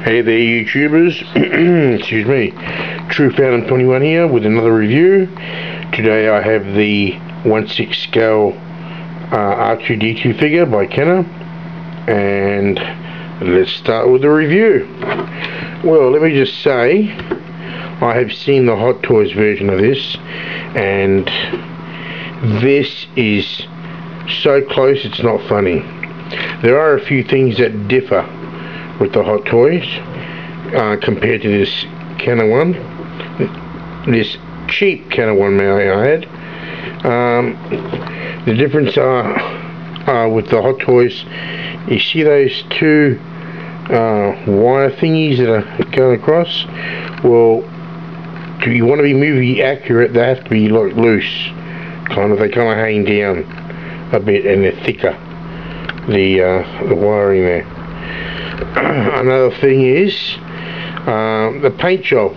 Hey there YouTubers, excuse me, True Phantom 21 here with another review. Today I have the 1/6 scale R2D2 figure by Kenner, and let's start with the review. Well, let me just say, I have seen the Hot Toys version of this, and this is so close it's not funny. There are a few things that differ with the Hot Toys compared to this Kenner one, this cheap Kenner one, may I add. The difference are with the Hot Toys, you see those two wire thingies that are going across? Well, if you want to be movie accurate, they have to be like loose, they kind of hang down a bit, and they're thicker, the wiring there. Another thing is the paint job.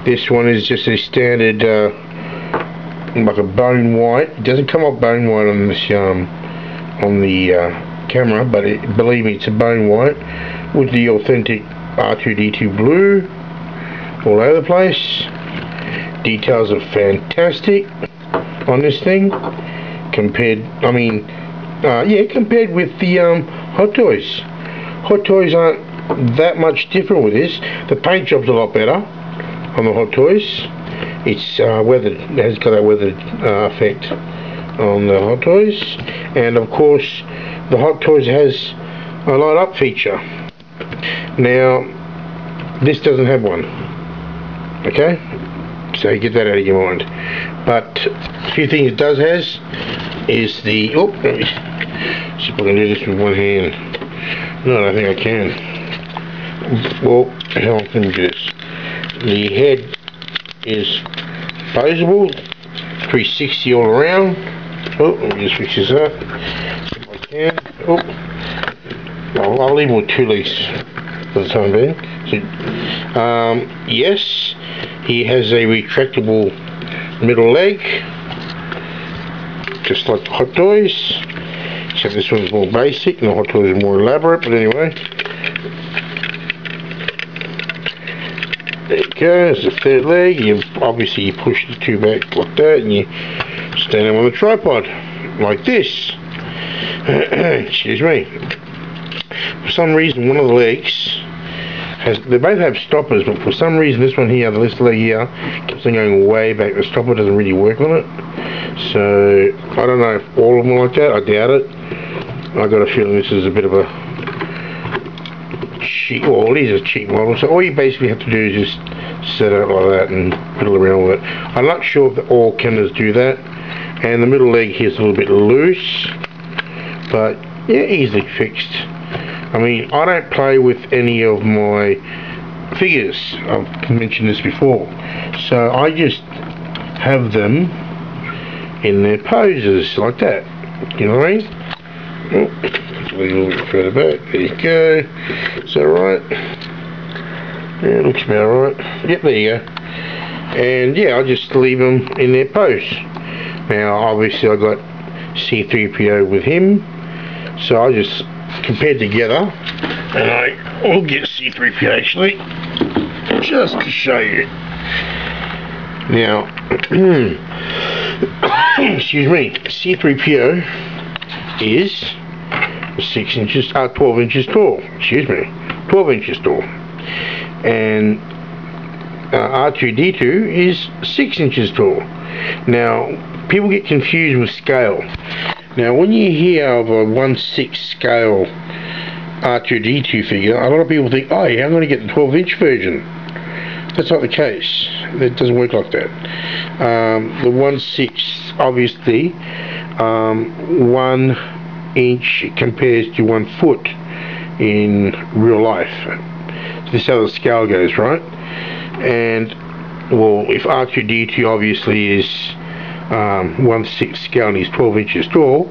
This one is just a standard like a bone white. It doesn't come up bone white on this on the camera, but believe me, it's a bone white with the authentic R2D2 blue all over the place. Details are fantastic on this thing compared, compared with the Hot Toys. Hot Toys aren't that much different with this. The paint job's a lot better on the Hot Toys. It's weathered, it has got that weathered effect on the Hot Toys, and of course the Hot Toys has a light up feature. Now this doesn't have one, okay, so get that out of your mind. But a few things it does has is the, let me see if I can do this with one hand. No, I don't think I can. Well, let me do this. The head is posable, 360 all around. Let me just fix this up if I can. I'll leave with two legs for the time being. So, yes, he has a retractable middle leg, just like the Hot Toys. Except this one's more basic and the Hot Toys is more elaborate, but anyway. There you go, it's the third leg. You push the two back like that, and you stand them on the tripod like this. Excuse me. For some reason, one of the legs they both have stoppers, but for some reason this one here, the left leg here, keeps on going way back. The stopper doesn't really work on it. So I don't know if all of them are like that. I doubt it. I got a feeling this is a bit of a cheap, well, it is a cheap model. So all you basically have to do is just set it like that and fiddle around with it. I'm not sure if all Kenners do that. And the middle leg here is a little bit loose, but yeah, easily fixed. I mean, I don't play with any of my figures. I've mentioned this before. So I just have them in their poses like that. You know what I mean? A little bit further back. There you go. Is that right? Yeah, it looks about right. Yep, there you go. And yeah, I'll just leave them in their pose. Now, obviously, I got C3PO with him, so I just compared together, and I will get C3PO actually, just to show you. Now, excuse me, C3PO is 12 inches tall. Excuse me, 12 inches tall, and R2D2 is 6 inches tall. Now, people get confused with scale. Now, when you hear of a 1/6 scale R2D2 figure, a lot of people think, oh yeah, I'm going to get the 12-inch version. That's not the case. It doesn't work like that. The 1/6, obviously, 1 inch compares to 1 foot in real life. This is how the scale goes, right? And well, if R2D2 obviously is 1/6 scale and he's 12 inches tall,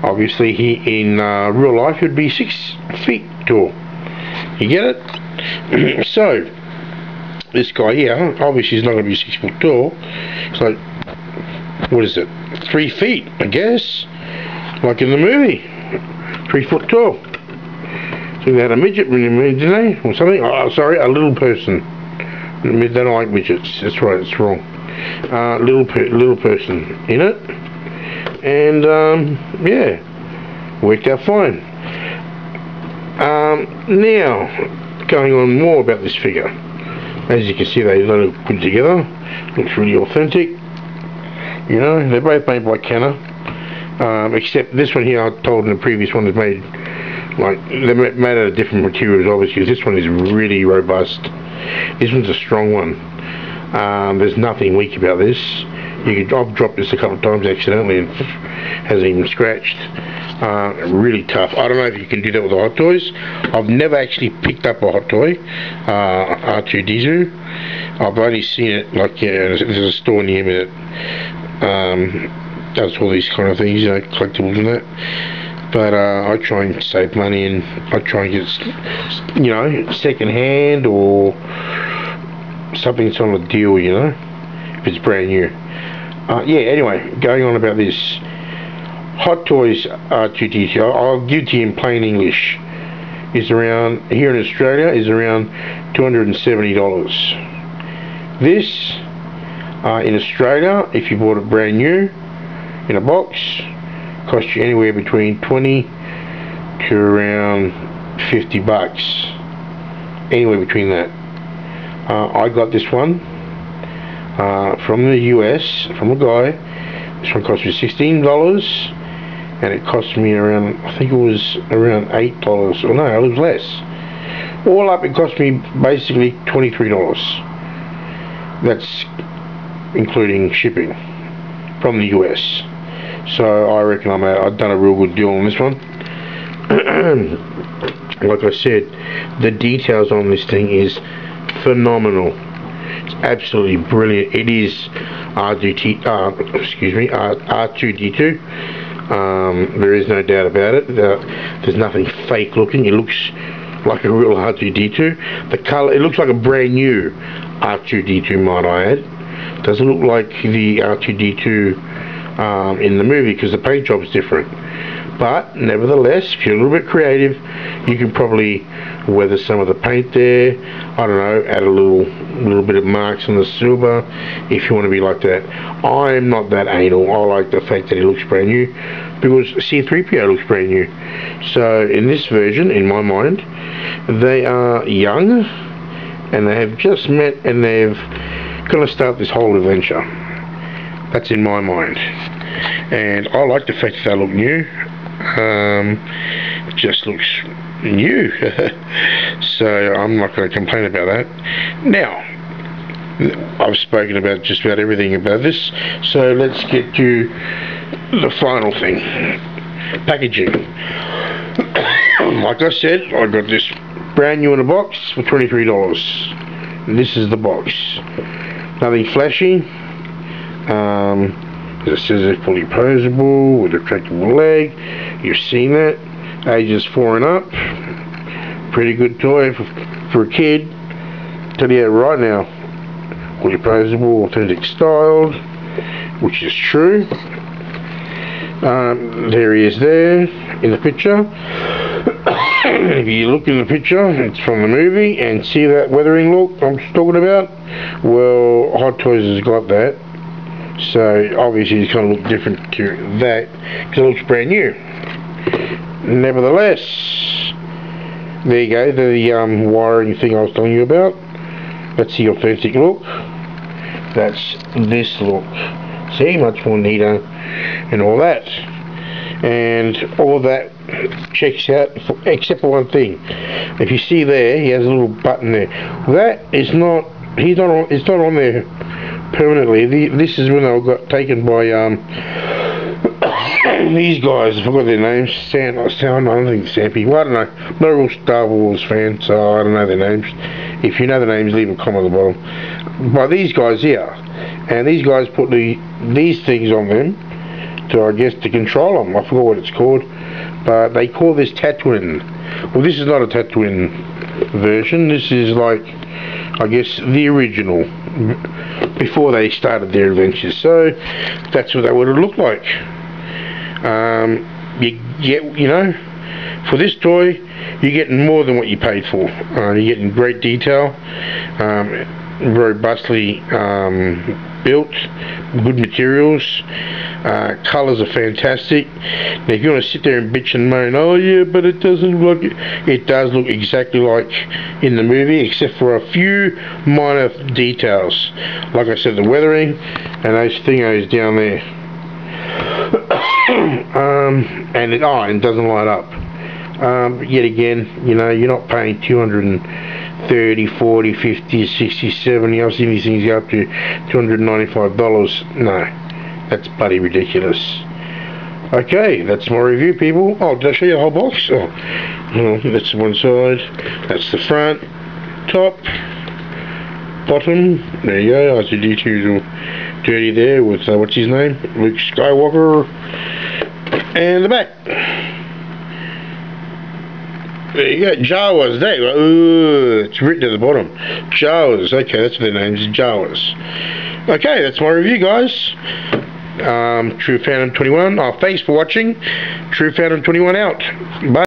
obviously he in real life would be 6 feet tall. You get it? So this guy here, obviously he's not going to be 6 foot tall. So what is it? 3 feet, I guess, like in the movie. 3 foot tall. So they had a midget in there, didn't they? Or something? Oh, sorry, a little person. They don't like midgets. That's right, it's wrong. Little person in it. And, yeah, worked out fine. Now, going on more about this figure. As you can see, they look put together. Looks really authentic. You know, they're both made by Kenner. Except this one here, I told in the previous one, is made like they're made out of different materials, obviously. This one is really robust. This one's a strong one. There's nothing weak about this. I've dropped this a couple of times accidentally and hasn't even scratched. Really tough. I don't know if you can do that with the Hot Toys. I've never actually picked up a Hot Toy, R2D2. I've only seen it like there's a store near me that does all these kind of things, you know, collectibles and that. But I try and save money, and I try and get, you know, second hand or something that's on a deal, you know, if it's brand new. Yeah, anyway, going on about this Hot Toys R2D2, I'll give to you in plain English, is around, here in Australia, is around $270. This, in Australia, if you bought it brand new, in a box, cost you anywhere between 20 to around 50 bucks, anywhere between that. I got this one from the US, from a guy. This one cost me $16, and it cost me around, I think it was around $8, or no, it was less. All up, it cost me basically $23. That's including shipping from the US. So I reckon I've done a real good deal on this one. Like I said, the details on this thing is phenomenal. It's absolutely brilliant. It is R2D2. There is no doubt about it. There's nothing fake looking. It looks like a real R2D2. The color, it looks like a brand new R2D2, might I add. Doesn't look like the R2D2 in the movie, because the paint job is different. But nevertheless, if you're a little bit creative, you can probably weather some of the paint there. I don't know, add a little bit of marks on the silver if you want to be like that. I'm not that anal. I like the fact that it looks brand new, because C3PO looks brand new. So in this version, in my mind, they are young and they have just met and they've going to start this whole adventure. That's in my mind, and I like the fact that they look new. It just looks new. So I'm not going to complain about that. Now, I've spoken about just about everything about this, so let's get to the final thing, packaging. Like I said, I got this brand new in a box for $23. This is the box. Nothing flashy. It says it's fully posable with a retractable leg. You've seen that. Ages 4 and up. Pretty good toy for a kid. Tell you that right now. Fully posable, authentic styled, which is true. There he is there in the picture. If you look in the picture, it's from the movie, and see that weathering look I'm talking about? Well, Hot Toys has got that. So obviously it's going to look different to that, because it looks brand new. Nevertheless, there you go, the wiring thing I was telling you about. That's the authentic look. That's this look. See, much more neater and all that. And all that checks out, except for one thing. If you see there, he has a little button there. That is not, it's not on there permanently. This is when they got taken by these guys. I forgot their names. I don't think Stampy. Well, I don't know. I'm not a real Star Wars fan, so I don't know their names. If you know the names, leave a comment at the bottom. By these guys here, and these guys put these things on them to, I guess, to control them. I forgot what it's called, but they call this Tatooine. Well, this is not a Tatooine version. This is like, I guess, the original, before they started their adventures. So that's what they would have looked like. You know, For this toy, you're getting more than what you paid for. You're getting great detail, robustly built, good materials, colours are fantastic. Now if you want to sit there and bitch and moan, oh yeah, but it doesn't look, it does look exactly like in the movie, except for a few minor details. Like I said, the weathering and those thingos down there. And it doesn't light up. But yet again, you know, you're not paying 230, 40, 50, 60, 70. I've seen these things go up to $295. No, that's bloody ridiculous. Okay, that's my review, people. Oh, did I show you the whole box? Oh, that's one side. That's the front, top, bottom. There you go. R2D2's all dirty there with what's his name, Luke Skywalker, and the back. There you go, Jawas. There you go. Ooh, it's written at the bottom. Jawas. Okay, that's their names. Jawas. Okay, that's my review, guys. True Phantom 21. Oh, thanks for watching. True Phantom 21 out. Bye.